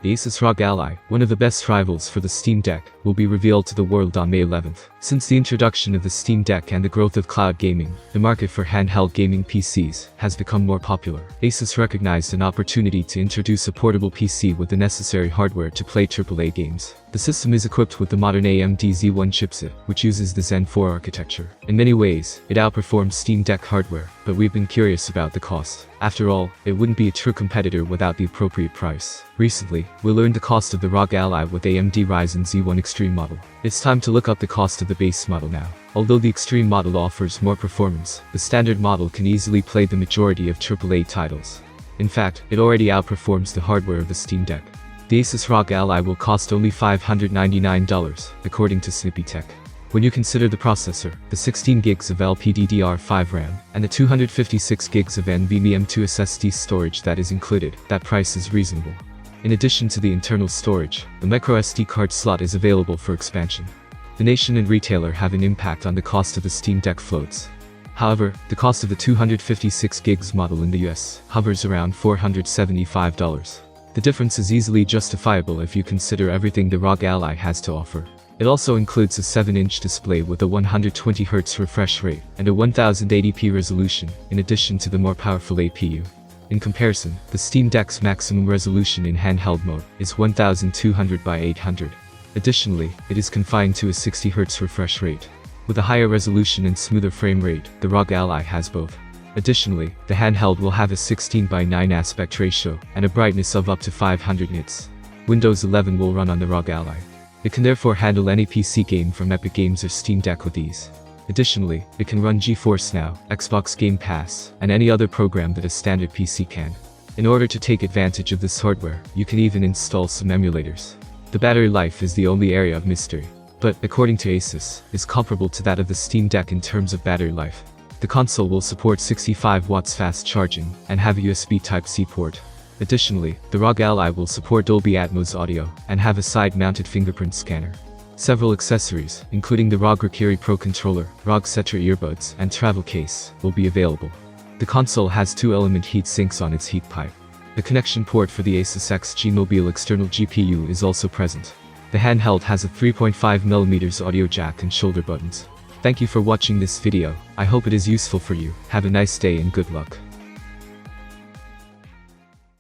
The ASUS ROG Ally, one of the best rivals for the Steam Deck, will be revealed to the world on May 11th. Since the introduction of the Steam Deck and the growth of cloud gaming, the market for handheld gaming PCs has become more popular. ASUS recognized an opportunity to introduce a portable PC with the necessary hardware to play AAA games. The system is equipped with the modern AMD Z1 chipset, which uses the Zen 4 architecture. In many ways, it outperforms Steam Deck hardware, but we've been curious about the cost. After all, it wouldn't be a true competitor without the appropriate price. Recently, we learned the cost of the ROG Ally with AMD Ryzen Z1 Extreme model. It's time to look up the cost of the base model now. Although the Extreme model offers more performance, the standard model can easily play the majority of AAA titles. In fact, it already outperforms the hardware of the Steam Deck. The ASUS ROG Ally will cost only $599, according to Snippy Tech. When you consider the processor, the 16 GB of LPDDR5 RAM, and the 256 GB of NVMe M.2 SSD storage that is included, that price is reasonable. In addition to the internal storage, the microSD card slot is available for expansion. The nation and retailer have an impact on the cost of the Steam Deck floats. However, the cost of the 256 GB model in the US hovers around $475. The difference is easily justifiable if you consider everything the ROG Ally has to offer. It also includes a 7-inch display with a 120Hz refresh rate and a 1080p resolution, in addition to the more powerful APU. In comparison, the Steam Deck's maximum resolution in handheld mode is 1200 by 800. Additionally, it is confined to a 60Hz refresh rate. With a higher resolution and smoother frame rate, the ROG Ally has both. Additionally, the handheld will have a 16:9 aspect ratio and a brightness of up to 500 nits. Windows 11 will run on the ROG Ally. It can therefore handle any PC game from Epic Games or Steam Deck with ease. Additionally, it can run GeForce Now, Xbox Game Pass, and any other program that a standard PC can. In order to take advantage of this hardware, you can even install some emulators. The battery life is the only area of mystery, but, according to ASUS, is comparable to that of the Steam Deck in terms of battery life. The console will support 65 watts fast charging and have a USB Type-C port. Additionally, the ROG Ally will support Dolby Atmos audio and have a side-mounted fingerprint scanner. Several accessories, including the ROG Rikiri Pro controller, ROG Cetra earbuds, and travel case, will be available. The console has 2-element heat sinks on its heat pipe. The connection port for the ASUS XG Mobile external GPU is also present. The handheld has a 3.5mm audio jack and shoulder buttons. Thank you for watching this video. I hope it is useful for you. Have a nice day and good luck.